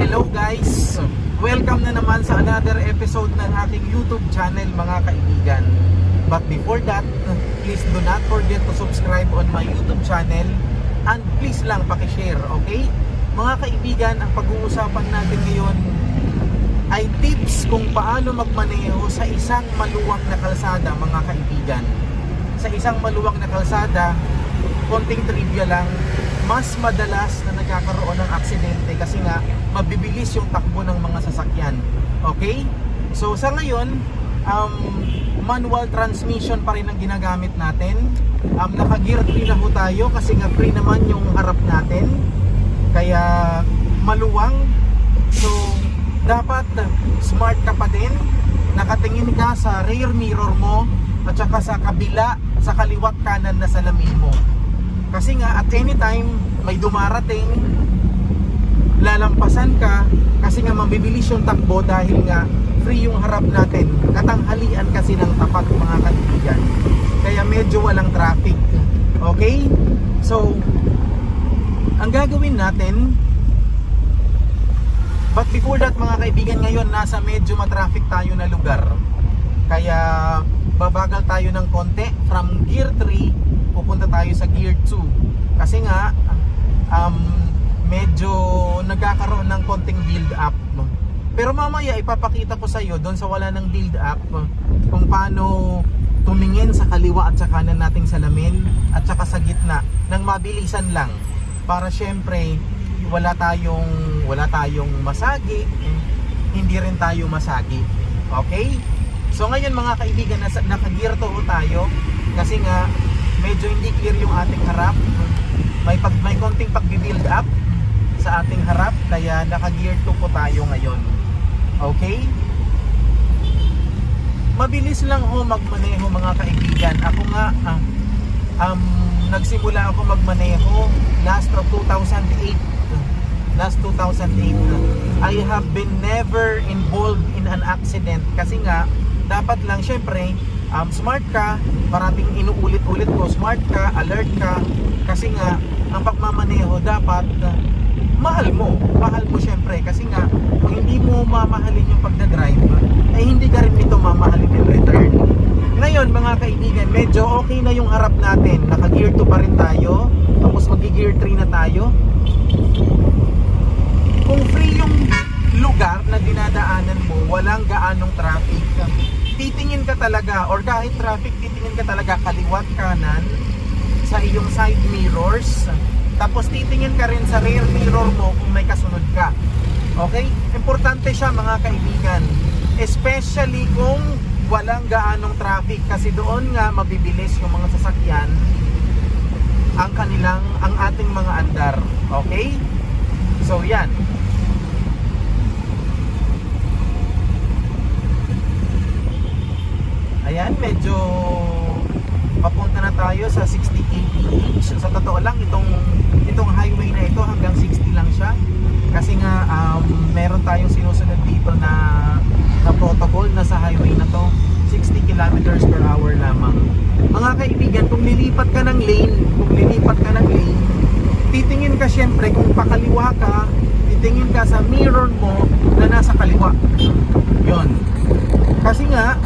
Hello guys! Welcome na naman sa another episode ng aking YouTube channel mga kaibigan. But before that, please do not forget to subscribe on my YouTube channel and please lang pakishare, okay? Mga kaibigan, ang pag-uusapan natin ngayon ay tips kung paano magmaneho sa isang maluwang na kalsada mga kaibigan. Sa isang maluwang na kalsada, konting trivia lang, mas madalas na nagkakaroon ng aksidente kasi nga mabibilis yung takbo ng mga sasakyan. Okay? So sa ngayon, manual transmission pa rin ang ginagamit natin. Naka-gear 3 na ho tayo kasi nga free naman yung harap natin. Kaya maluwang. So dapat smart ka pa din. Nakatingin ka sa rear mirror mo at saka sa kabila, sa kaliwat kanan na salamin mo. Kasi nga at any time may dumarating, lalampasan ka kasi nga mabibilis yung takbo dahil nga free yung harap natin. Katanghalian kasi ng tapat mga kaibigan. Kaya medyo walang traffic. Okay? So, ang gagawin natin, but before that mga kaibigan, ngayon nasa medyo matraffic tayo na lugar. Kaya babagal tayo ng konti from gear 3 pupunta tayo sa gear 2 kasi nga medyo nagkakaroon ng konting build up. Pero mamaya ipapakita ko sa iyo doon sa wala ng build up kung paano tumingin sa kaliwa at sa kanan nating salamin at saka sa gitna nang mabilisan lang para syempre wala tayong masagi, hindi rin tayo masagi. Okay? So ngayon mga kaibigan, naka-gear 2 tayo kasi nga medyo hindi clear yung ating harap. May konting pag-build up sa ating harap kaya naka-gear 2 po tayo ngayon. Okay? Mabilis lang ho magmaneho mga kaibigan. Ako nga nagsimula ako magmaneho last 2008. I have been never involved in an accident kasi nga dapat lang syempre smart ka, parating inuulit-ulit ko, smart ka, alert ka kasi nga ang pagmamaneho dapat mahal mo syempre kasi nga kung hindi mo mamahalin yung pagdadrive ay hindi ka rin ito mamahalin in return. Ngayon mga kaibigan, medyo okay na yung harap natin, naka gear 2 pa rin tayo tapos mag gear 3 na tayo. Kung free yung lugar na dinadaanan mo, walang gaanong traffic, titingin ka talaga, or kahit traffic, titingin ka talaga kaliwat kanan sa iyong side mirrors, tapos titingin ka rin sa rear mirror mo kung may kasunod ka. Okay? Importante siya mga kaibigan, especially kung walang gaanong traffic kasi doon nga mabibilis yung mga sasakyan ang ating mga andar. Okay? So yan. Ayan, medyo papunta na tayo sa 60 km/h. Sa totoo lang, itong highway na ito hanggang 60 lang siya. Kasi nga meron tayong sinusunod dito na protocol na sa highway na to 60 km/h lamang. Mga kaibigan, kung lilipat ka ng lane, titingin ka syempre kung pakaliwa ka, titingin ka sa mirror mo na nasa kaliwa. Yon. Kasi nga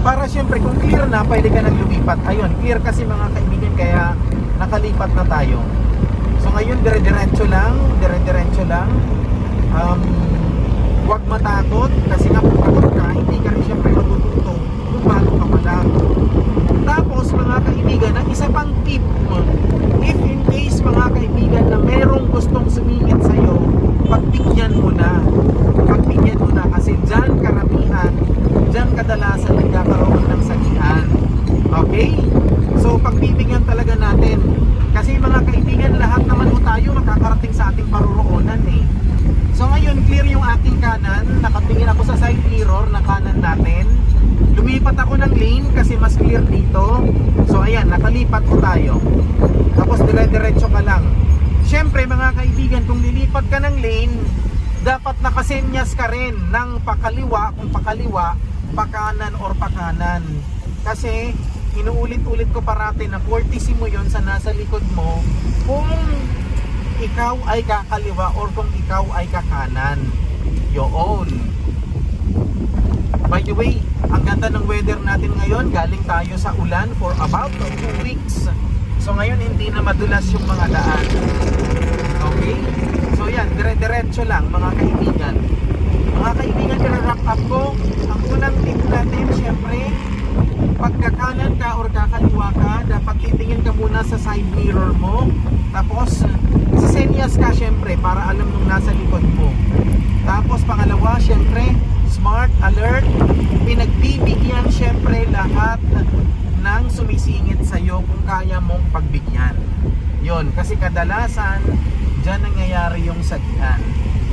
para syempre kung clear na, pwede ka nang lumipat. Ayun, clear kasi mga kaibigan, kaya nakalipat na tayo. So ngayon, dire-diretso lang. Huwag matakot kasi nga kung pagod ka, hindi ka rin syempre matututo kung paano ka malang. Tapos mga kaibigan, ang isa pang tip, if in case mga kaibigan na merong gustong sumingit sa'yo, pagbigyan mo na kasi dyan karamihan, dyan kadalasan nagkakaroon ng sagian. Okay? So pagbibigyan talaga natin kasi mga kaibigan, lahat naman po tayo makakarating sa ating paruroonan eh. So ngayon clear yung aking kanan, nakatingin ako sa side mirror na kanan natin, lumipat ako ng lane kasi mas clear dito. So ayan, nakalipat ko tayo, tapos dire-diretso ka lang. Syempre mga kaibigan, kung lilipat ka ng lane, dapat nakasenyas ka rin ng pakaliwa, kung pakaliwa, pakanan or pakanan. Kasi inuulit-ulit ko parati na courtesy mo yon sa nasa likod mo kung ikaw ay kakaliwa or kung ikaw ay kakanan. Yoon. By the way, ang ganda ng weather natin ngayon. Galing tayo sa ulan for about 2 weeks. So ngayon hindi na madulas yung mga daan. Okay? So yan, dire-diretso lang mga kaibigan. Mga kaibigan, i-wrap up ko. Ang unang tip natin, syempre, pagkakanan ka or kakaliwa ka, dapat titingin ka muna sa side mirror mo. Tapos, sisenyas ka syempre para alam nung nasa likod mo. Tapos pangalawa, syempre, smart, alert, pinagbibigyan syempre lahat ng sumisingit sa'yo kung kaya mong pagbigyan. Yon, kasi kadalasan, dyan nangyayari yung sagian.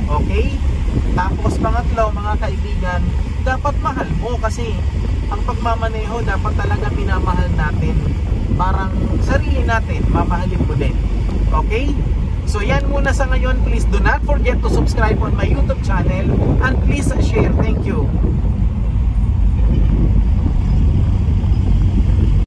Okay? Tapos pangatlo, mga kaibigan, dapat mahal mo kasi ang pagmamaneho dapat talaga minamahal natin. Parang sarili natin, mamahalin mo din. Okay? So yan muna sa ngayon. Please do not forget to subscribe on my YouTube channel and please share. Thank you.